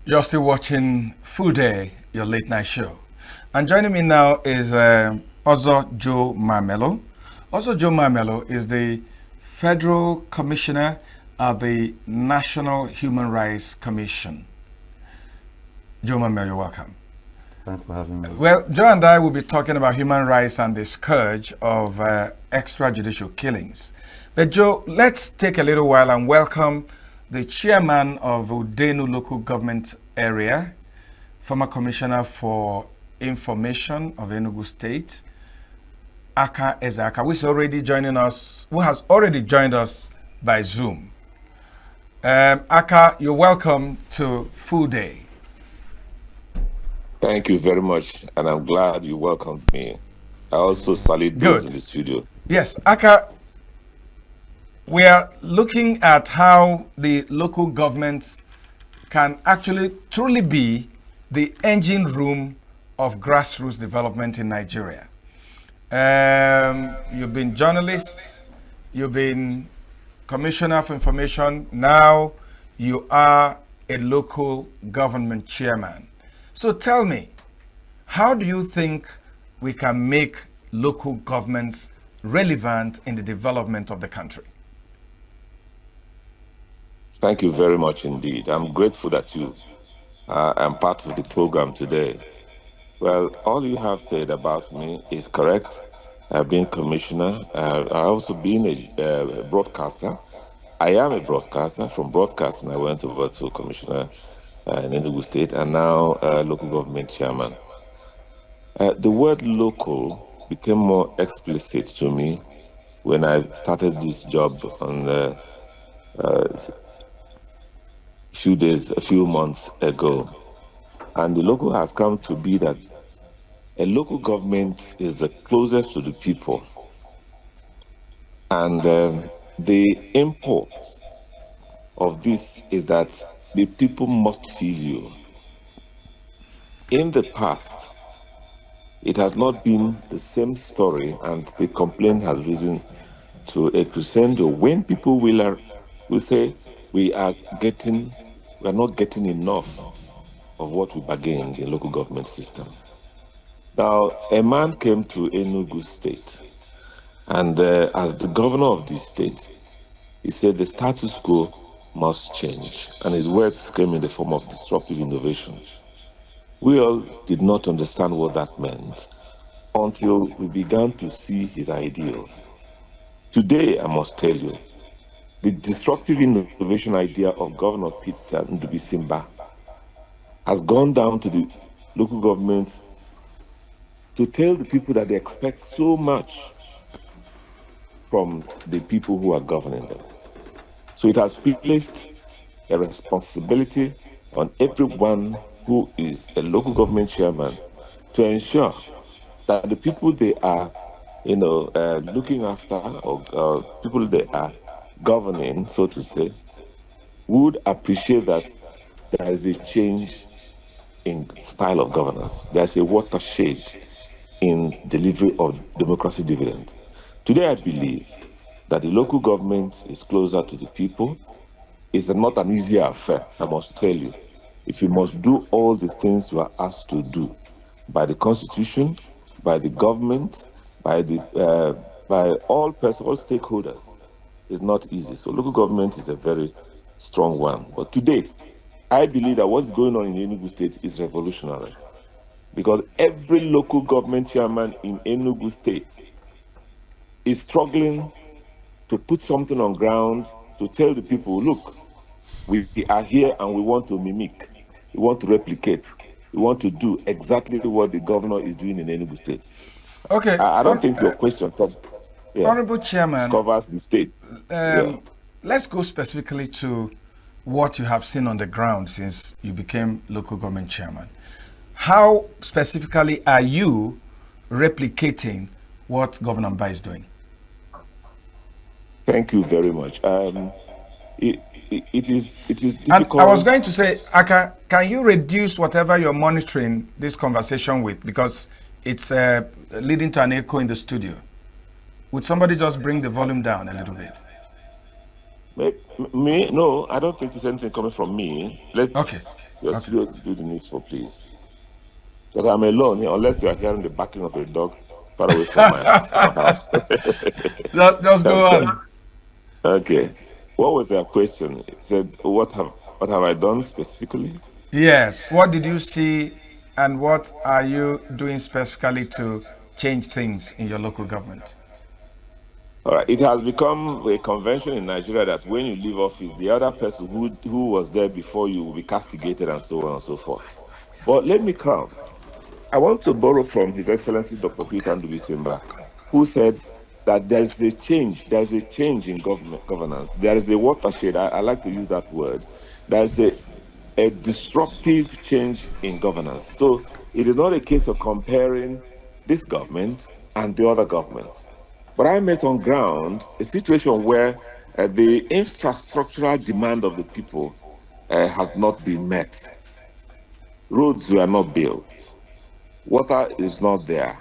You're still watching Full Day, your late night show. And joining me now is Ozo Joe Mamelu. Ozo Joe Mamelu is the Federal Commissioner at the National Human Rights Commission. Joe Mamelu, you're welcome. Thanks for having me. Well, Joe and I will be talking about human rights and the scourge of extrajudicial killings. But Joe, let's take a little while and welcome the chairman of Udenu local government area, former commissioner for information of Enugu State, Aka Ezaka, who has already joined us by Zoom. Aka, you're welcome to Full Day. Thank you very much, and I'm glad you welcomed me. I also salute those in the studio. Yes, Aka, we are looking at how the local governments can actually truly be the engine room of grassroots development in Nigeria. You've been journalists, you've been commissioner for information, now you are a local government chairman. So tell me, how do you think we can make local governments relevant in the development of the country? Thank you very much indeed. I'm grateful that you are part of the program today. Well, all you have said about me is correct. I've been commissioner. I've also been a broadcaster. I am a broadcaster. From broadcasting, I went over to commissioner in Enugu State and now local government chairman. The word local became more explicit to me when I started this job on the a few months ago. And the local has come to be that a local government is the closest to the people. And the import of this is that the people must feel you. In the past, it has not been the same story, and the complaint has risen to a crescendo when people will say, we are not getting enough of what we bargained in local government system. Now, a man came to Enugu State, and as the governor of this state, he said the status quo must change, and his words came in the form of disruptive innovation. We all did not understand what that meant until we began to see his ideals. Today, I must tell you, the disruptive innovation idea of Governor Peter Ndubisimba has gone down to the local governments to tell the people that they expect so much from the people who are governing them. So it has placed a responsibility on everyone who is a local government chairman to ensure that the people they are, looking after, or people they are governing, so to say, would appreciate that there is a change in style of governance. There's a watershed in delivery of democracy dividends. Today, I believe that the local government is closer to the people. It's not an easy affair, I must tell you. If you must do all the things you are asked to do by the Constitution, by the government, by all stakeholders, it's not easy. So local government is a very strong one. But today, I believe that what's going on in Enugu State is revolutionary, because every local government chairman in Enugu State is struggling to put something on ground to tell the people, look, we are here and we want to mimic, we want to replicate, we want to do exactly what the governor is doing in Enugu State. Okay. I don't think your question Honorable Chairman covers the state. Let's go specifically to what you have seen on the ground since you became local government chairman. How specifically are you replicating what Governor Mba is doing? Thank you very much. It is difficult. And I was going to say, Aka, can you reduce whatever you're monitoring this conversation with, because it's leading to an echo in the studio? Would somebody just bring the volume down a little bit? Me? No, I don't think there's anything coming from me. Okay. Your Okay. studio do the needful, please. Because I'm alone, unless you are hearing the barking of a dog far away from my house. Just go Okay. on. Okay. What was their question? It said, what have I done specifically? Yes. What did you see and what are you doing specifically to change things in your local government? All right. It has become a convention in Nigeria that when you leave office, the other person who was there before you will be castigated and so on and so forth. But let me come. I want to borrow from His Excellency Dr. Peter Ndubisimba, who said that there is a change in governance. There is a watershed. I like to use that word. There is a disruptive change in governance. So it is not a case of comparing this government and the other government. But I met on ground a situation where the infrastructural demand of the people has not been met. Roads were not built. Water is not there.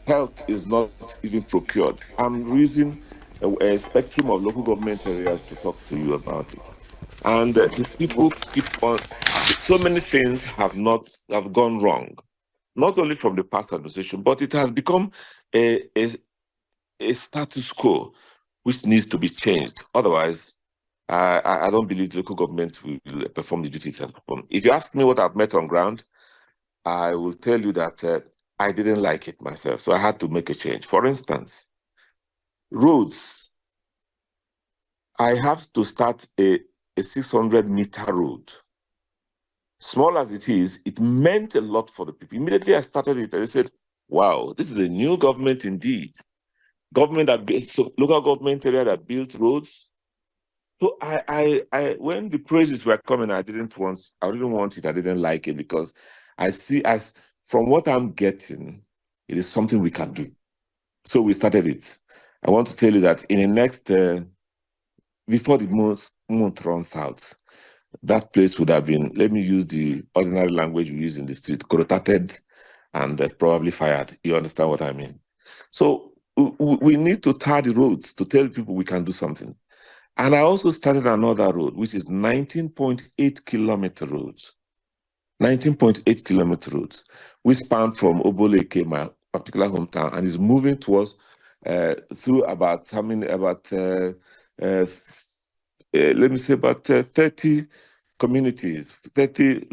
Health is not even procured. I'm using a spectrum of local government areas to talk to you about it. And the people keep on, so many things have gone wrong, not only from the past administration, but it has become a status quo which needs to be changed. Otherwise, I don't believe the local government will perform the duties it has performed. If you ask me what I've met on ground, I will tell you that I didn't like it myself, so I had to make a change. For instance, roads. I have to start a 600-meter road. Small as it is, it meant a lot for the people. Immediately I started it, and I said, wow, this is a new government indeed. Local government area that built roads. So when the praises were coming, I didn't want it. I didn't like it because I see as from what I'm getting, it is something we can do. So we started it. I want to tell you that in the next, before the month runs out, that place would have been, let me use the ordinary language we use in the street, corrotated and probably fired. You understand what I mean? So we need to tar the roads to tell people we can do something. And I also started another road, which is 19.8-kilometer roads. 19.8-kilometer roads, which span from Oboleke, my particular hometown, and is moving towards through about how many about let me say about 30 communities. 30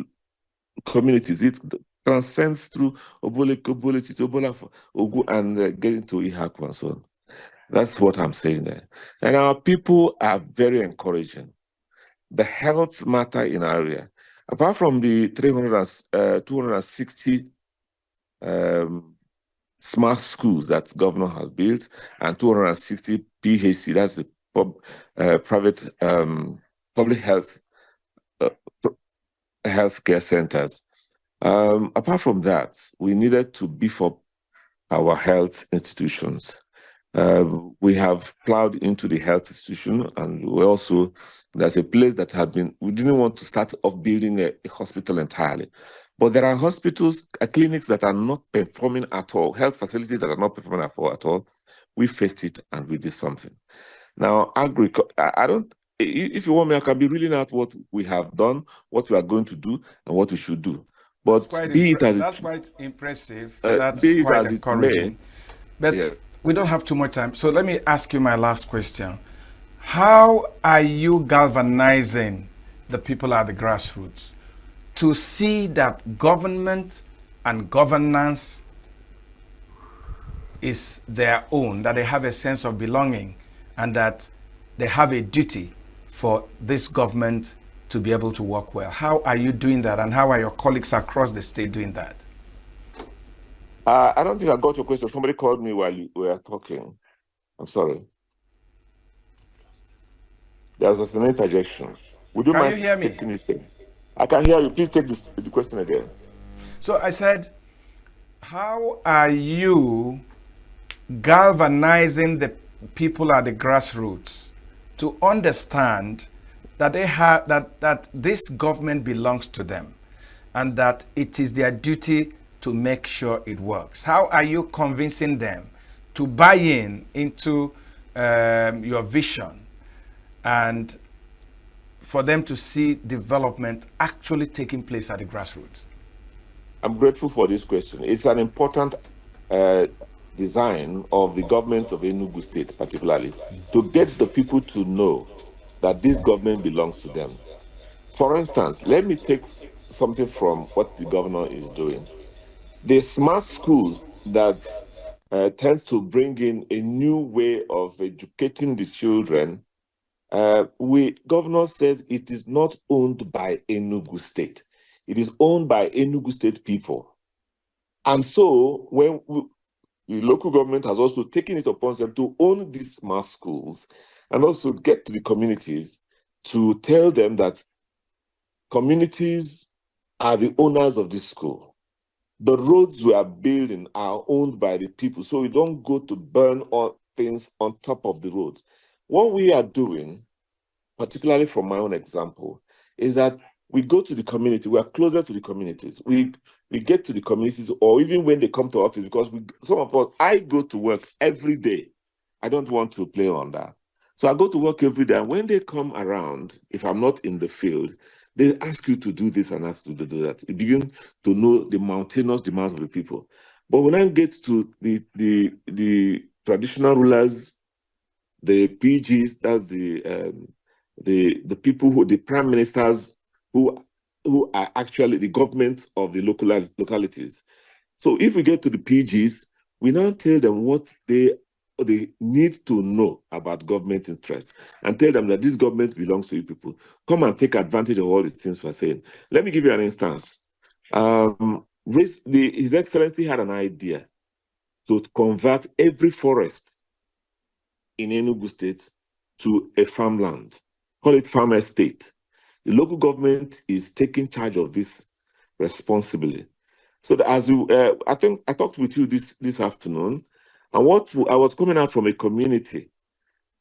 communities. It transcends through Oboleke to Obola, Ogu, and getting to Ihaku and so on. That's what I'm saying there. And our people are very encouraging. The health matter in our area, apart from the 260 smart schools that governor has built and 260 PHC, that's the private public health healthcare centers. Apart from that, we needed to beef up our health institutions. We have plowed into the health institution, and there's a place that we didn't want to start off building a hospital entirely. But there are hospitals, clinics that are not performing at all, health facilities that are not performing at all. We faced it and we did something. Now, I don't, if you want me, I can be reading out what we have done, what we are going to do, and what we should do. But That's quite impressive. That's be it quite as it may, encouraging. But yeah. we don't have too much time. So let me ask you my last question. How are you galvanizing the people at the grassroots to see that government and governance is their own, that they have a sense of belonging, and that they have a duty for this government to be able to work well? How are you doing that, and how are your colleagues across the state doing that? I don't think I got your question. Somebody called me while you were talking. I'm sorry. There was an interjection. Would you Can you mind hear me? taking this thing? I can hear you. Please take the question again. So I said, how are you galvanizing the people at the grassroots to understand that that this government belongs to them and that it is their duty to make sure it works? How are you convincing them to buy into your vision and for them to see development actually taking place at the grassroots? I'm grateful for this question. It's an important design of the government of Enugu State, particularly, to get the people to know that this government belongs to them. For instance, let me take something from what the governor is doing. The smart schools that tends to bring in a new way of educating the children. Governor says it is not owned by Enugu State. It is owned by Enugu State people. And so the local government has also taken it upon them to own these smart schools and also get to the communities to tell them that communities are the owners of this school. The roads we are building are owned by the people, so we don't go to burn all things on top of the roads. What we are doing, particularly from my own example, is that we go to the community, we are closer to the communities. We get to the communities, or even when they come to office, because some of us, I go to work every day. I don't want to play on that. So I go to work every day, and when they come around, if I'm not in the field, they ask you to do this and ask you to do that. You begin to know the mountainous demands of the people. But when I get to the traditional rulers, the PGs, that's the people who, the prime ministers who are actually the government of the localities. So if we get to the PGs, we now tell them what they need to know about government interests and tell them that this government belongs to you people. Come and take advantage of all the things we're saying. Let me give you an instance. His Excellency had an idea to convert every forest in Enugu State to a farmland, call it farm estate. The local government is taking charge of this responsibly. So that as I think I talked with you this afternoon, and I was coming out from a community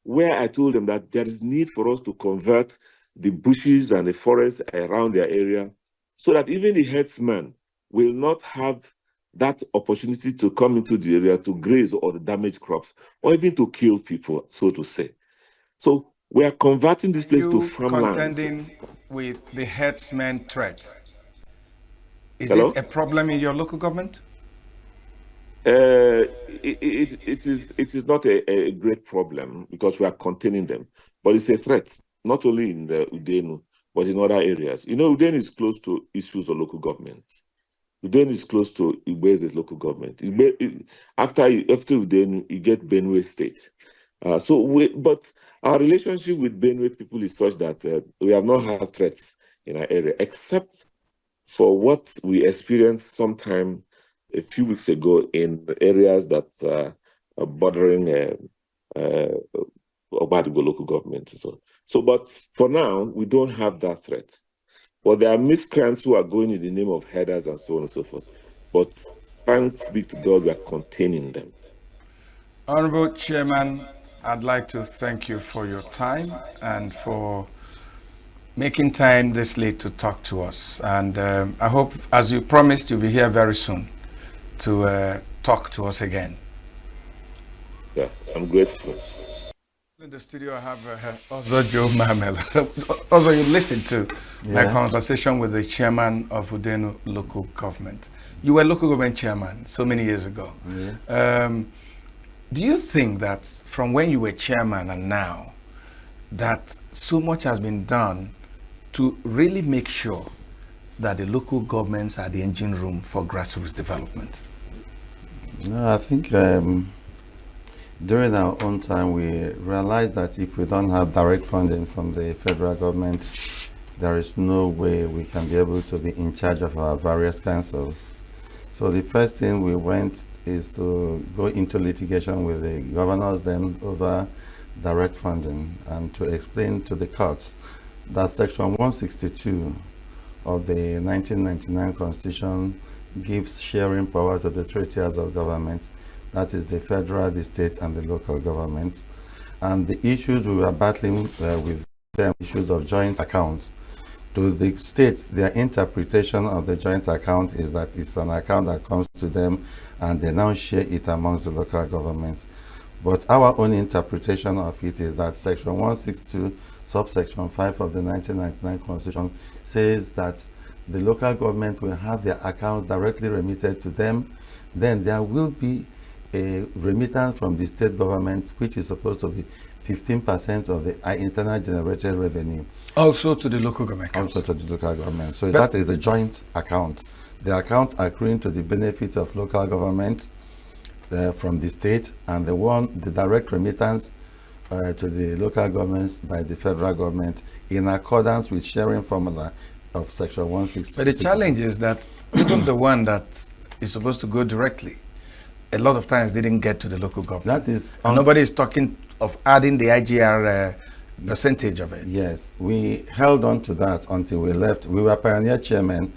where I told them that there is need for us to convert the bushes and the forests around their area so that even the herdsmen will not have that opportunity to come into the area to graze or the damage crops or even to kill people, so to say. So we are converting this place to farmlands. Contending with the herdsmen threat. Is Hello? it a problem in your local government? It is not a great problem because we are containing them, but it's a threat, not only in the Udenu, but in other areas. You know, Udenu is close to issues of local government. Udenu is close to Igbe's local government. After Udenu, you get Benue State. But our relationship with Benue people is such that we have not had threats in our area, except for what we experienced sometime a few weeks ago in the areas that are bordering Obadigo local government. But for now, we don't have that threat. But there are miscreants who are going in the name of headers and so on and so forth. But thanks be to God, we are containing them. Honorable Chairman, I'd like to thank you for your time and for making time this late to talk to us. And I hope, as you promised, you'll be here very soon to talk to us again. Yeah, I'm grateful. In the studio, I have Ozo Mamelu. Also, you listened to my conversation with the chairman of Udenu local government. You were local government chairman so many years ago. Yeah. Do you think that from when you were chairman and now, that so much has been done to really make sure that the local governments are the engine room for grassroots development? No, I think during our own time, we realized that if we don't have direct funding from the federal government, there is no way we can be able to be in charge of our various councils. So the first thing we went is to go into litigation with the governors then over direct funding and to explain to the courts that Section 162 of the 1999 Constitution gives sharing power to the three tiers of government. That is the federal, the state, and the local governments. And the issues we were battling with them, issues of joint accounts. To the states, their interpretation of the joint account is that it's an account that comes to them and they now share it amongst the local government. But our own interpretation of it is that Section 162 subsection 5 of the 1999 Constitution says that the local government will have their accounts directly remitted to them. Then there will be a remittance from the state government, which is supposed to be 15% of the internal generated revenue. Also to the local government. Also to the local government. So that is the joint account. The account accruing to the benefit of local government from the state, and the direct remittance to the local governments by the federal government in accordance with sharing formula of section 160. But the challenge is that even the one that is supposed to go directly, a lot of times didn't get to the local government. That is, and nobody is talking of adding the IGR percentage of it. Yes, we held on to that until we left. We were pioneer chairman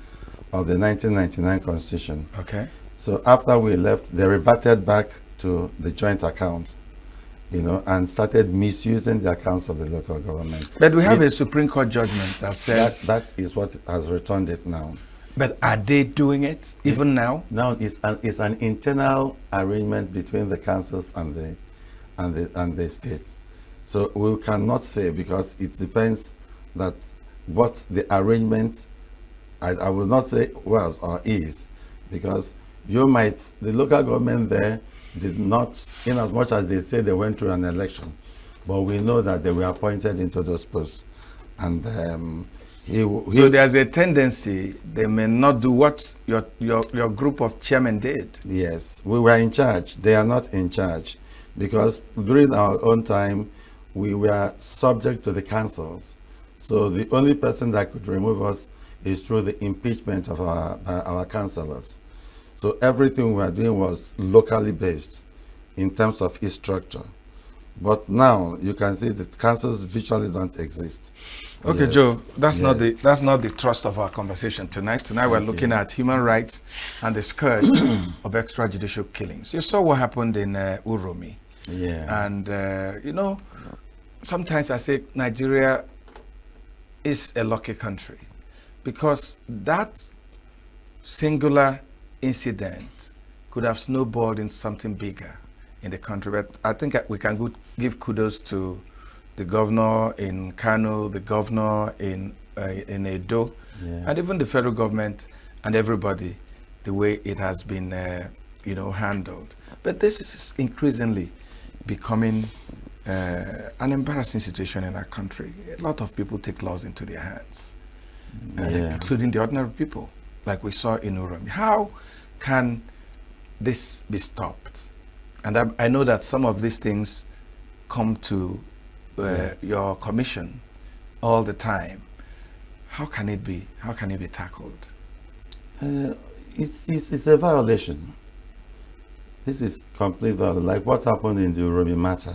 of the 1999 Constitution. Okay. So after we left, they reverted back to the joint account, and started misusing the accounts of the local government. But we have a Supreme Court judgment that says... That is what has returned it now. But are they doing it even now? Now it's an internal arrangement between the councils and the state. So we cannot say, because it depends that what the arrangement, I will not say was or is, because the local government there did not, in as much as they say they went through an election, but we know that they were appointed into those posts. And so there's a tendency they may not do what your group of chairmen did. Yes, we were in charge. They are not in charge, because during our own time, we were subject to the councils. So the only person that could remove us is through the impeachment of our councillors. So everything we were doing was locally based in terms of its structure. But now you can see that councils virtually don't exist. Okay, yes. Joe, that's not the thrust of our conversation tonight. Tonight we're looking at human rights and the scourge of extrajudicial killings. You saw what happened in Uromi. Yeah. And sometimes I say Nigeria is a lucky country, because that singular incident could have snowballed in something bigger in the country. But I think we can give kudos to the governor in Kano, the governor in Edo, and even the federal government and everybody, the way it has been handled. But this is increasingly becoming an embarrassing situation in our country. A lot of people take laws into their hands, including the ordinary people, like we saw in Uromi. How can this be stopped? And I know that some of these things come to your commission all the time. How can it be tackled? It's a violation. This is complete violation, like what happened in the Uromi matter.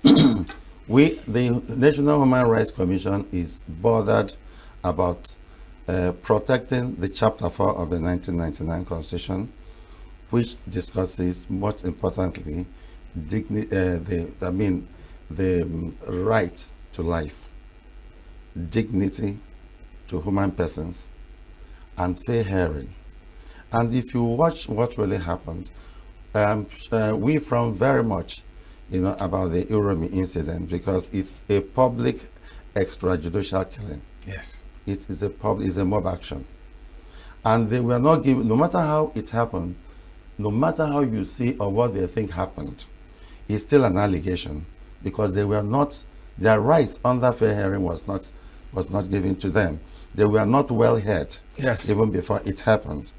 The National Human Rights Commission is bothered about protecting the Chapter 4 of the 1999 Constitution, which discusses, most importantly, the right to life, dignity to human persons, and fair hearing. And if you watch what really happened, we frown very much, about the Uromi incident, because it's a public extrajudicial killing. Yes. It's a mob action. And they were not given, no matter how it happened, no matter how you see or what they think happened, it's still an allegation, because they were not, their rights under fair hearing was not given to them. They were not well heard, yes, even before it happened.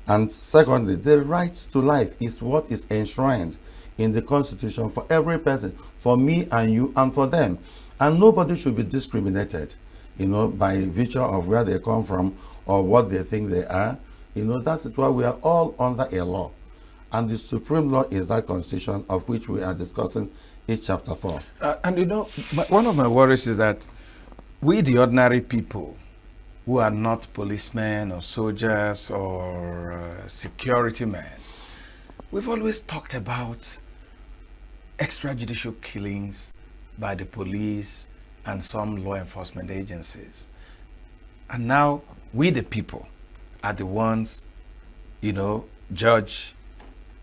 And secondly, the right to life is what is enshrined in the Constitution for every person, for me and you and for them. And nobody should be discriminated, by virtue of where they come from or what they think they are. That is why we are all under a law. And the supreme law is that Constitution of which we are discussing in Chapter 4. One of my worries is that we, the ordinary people, who are not policemen or soldiers or security men, we've always talked about extrajudicial killings by the police and some law enforcement agencies. And now we, the people, are the ones, judge,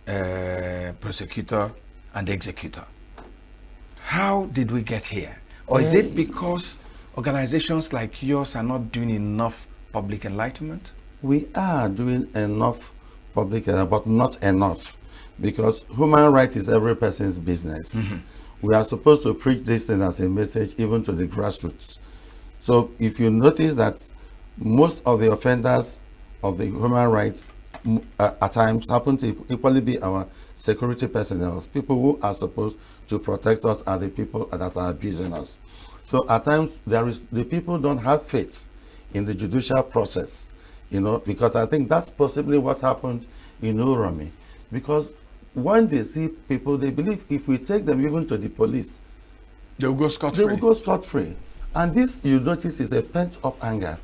prosecutor, and executor. How did we get here? Or is it because organizations like yours are not doing enough public enlightenment? We are doing enough public, but not enough, because human rights is every person's business. We are supposed to preach this thing as a message even to the grassroots. So if you notice that most of the offenders of the human rights at times happen to equally be our security personnel, people who are supposed to protect us are the people that are abusing us. So at times the people don't have faith in the judicial process, because I think that's possibly what happened in Uromi. Because when they see people, they believe if we take them even to the police, they will go scot-free. They will go scot-free. And this, you notice, is a pent-up anger.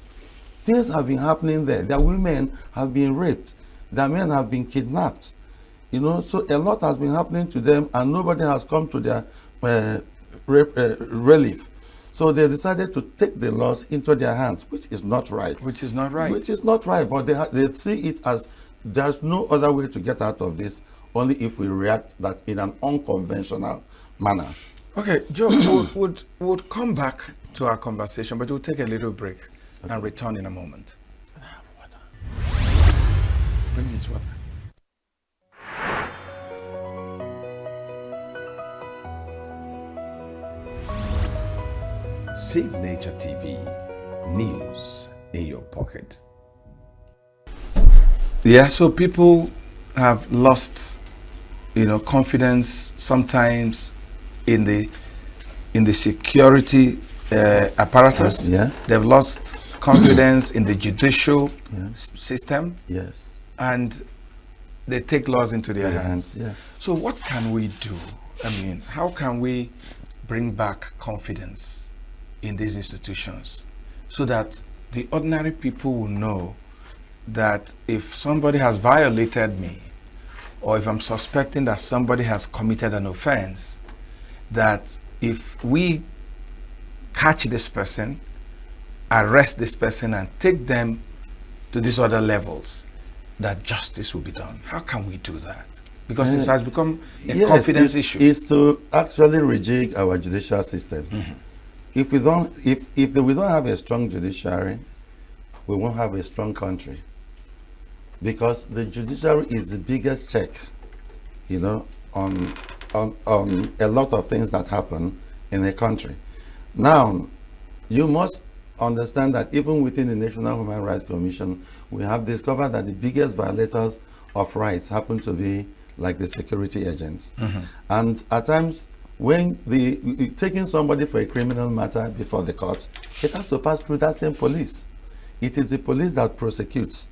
Things have been happening there. Their women have been raped. Their men have been kidnapped. So a lot has been happening to them, and nobody has come to their relief. So they decided to take the laws into their hands, which is not right. Which is not right. Which is not right, but they see it as there's no other way to get out of this, only if we react that in an unconventional manner. Okay, Joe, we'll come back to our conversation, but we'll take a little break and return in a moment. Bring this water. Save Nature TV, news in your pocket. Yeah, so people have lost, confidence sometimes in the security apparatus. Yeah. They've lost confidence in the judicial system. Yes. And they take laws into their hands. Yeah. So what can we do? How can we bring back confidence in these institutions so that the ordinary people will know that if somebody has violated me, or if I'm suspecting that somebody has committed an offense, that if we catch this person, arrest this person, and take them to these other levels, that justice will be done? How can we do that? Because it has become a confidence issue. Is to actually rejig our judicial system. If we don't have a strong judiciary, we won't have a strong country. Because the judiciary is the biggest check, on a lot of things that happen in a country. Now, you must understand that even within the National Human Rights Commission, we have discovered that the biggest violators of rights happen to be like the security agents. And at times, when taking somebody for a criminal matter before the court, it has to pass through that same police. It is the police that prosecutes.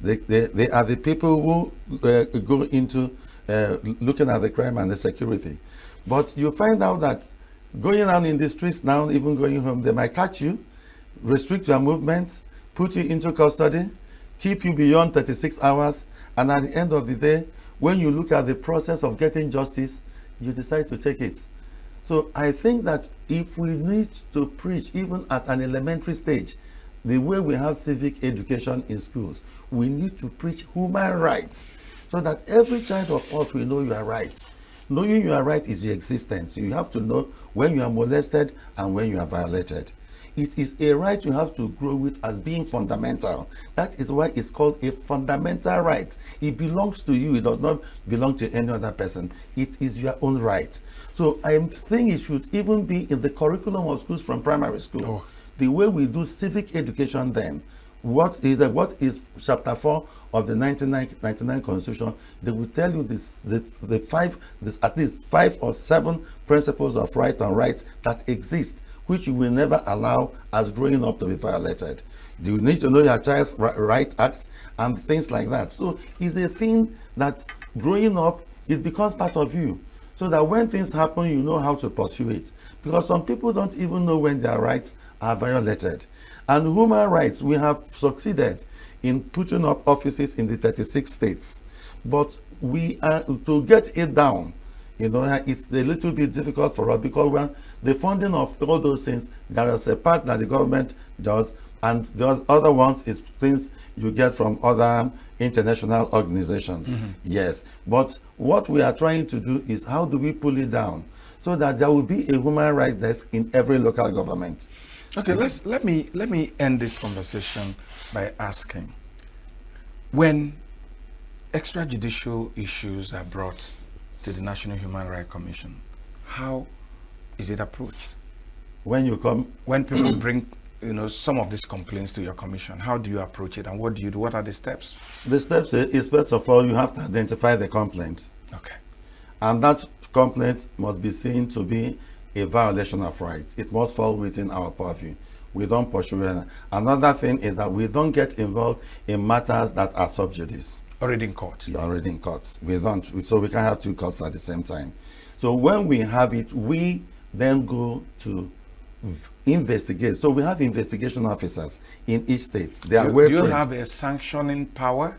They are the people who go into looking at the crime and the security. But you find out that going out in the streets now, even going home, they might catch you, restrict your movements, put you into custody, keep you beyond 36 hours, and at the end of the day, when you look at the process of getting justice, you decide to take it. So I think that if we need to preach, even at an elementary stage, the way we have civic education in schools, we need to preach human rights so that every child of us will know you are right. Knowing you are right is your existence. You have to know when you are molested and when you are violated. It is a right you have to grow with as being fundamental. That is why it's called a fundamental right. It belongs to you. It does not belong to any other person. It is your own right. So I think it should even be in the curriculum of schools from primary school. The way we do civic education then. What is chapter 4 of the 1999 Constitution? They will tell you at least 5 or 7 principles of right and rights that exist, which you will never allow as growing up to be violated. Do you need to know your child's right acts and things like that? So it's a thing that growing up, it becomes part of you. So that when things happen, you know how to pursue it. Because some people don't even know when their rights are violated. And human rights, we have succeeded in putting up offices in the 36 states. But we are to get it down, it's a little bit difficult for us because when the funding of all those things, there is a part that the government does, and the other ones is things you get from other international organizations. Yes, but what we are trying to do is how do we pull it down so that there will be a human rights desk in every local government. Okay, let me end this conversation by asking, when extrajudicial issues are brought to the National Human Rights Commission, how is it approached? When people bring some of these complaints to your commission, how do you approach it, and what do you do? What are the steps? The steps is, first of all, you have to identify the complaint. Okay. And that complaint must be seen to be a violation of rights. It must fall within our purview. We don't pursue it. Another thing is that we don't get involved in matters that are sub judice. Already in court. Yeah, already in court. We don't. So we can't have two courts at the same time. So when we have it, we then go to investigate. So we have investigation officers in each state. They are well Do you trained. have a sanctioning power?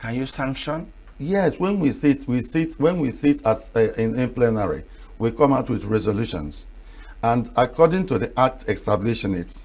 Can you sanction? Yes, when we sit as in plenary, we come out with resolutions, and according to the act establishing it,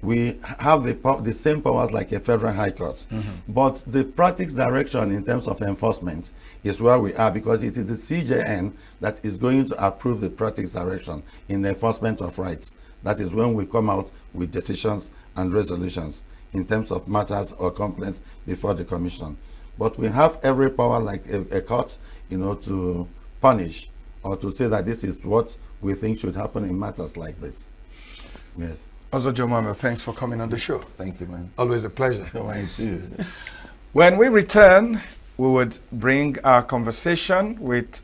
we have the same powers like a federal high court. But the practice direction in terms of enforcement is where we are, because it is the CJN that is going to approve the practice direction in the enforcement of rights. That is when we come out with decisions and resolutions in terms of matters or complaints before the commission. But we have every power like a court, to punish or to say that this is what we think should happen in matters like this. Yes. Also, Joe Mamelu, thanks for coming on the show. Thank you, man. Always a pleasure. Mine too. When we return, we would bring our conversation with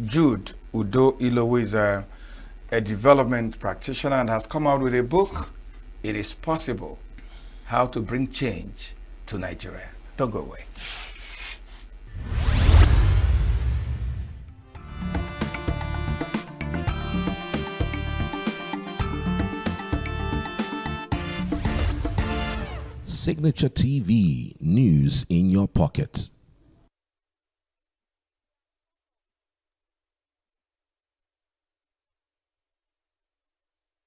Jude Udo Ilo, who is a development practitioner and has come out with a book, It Is Possible, How to Bring Change to Nigeria. Don't go away. Signature TV, news in your pocket.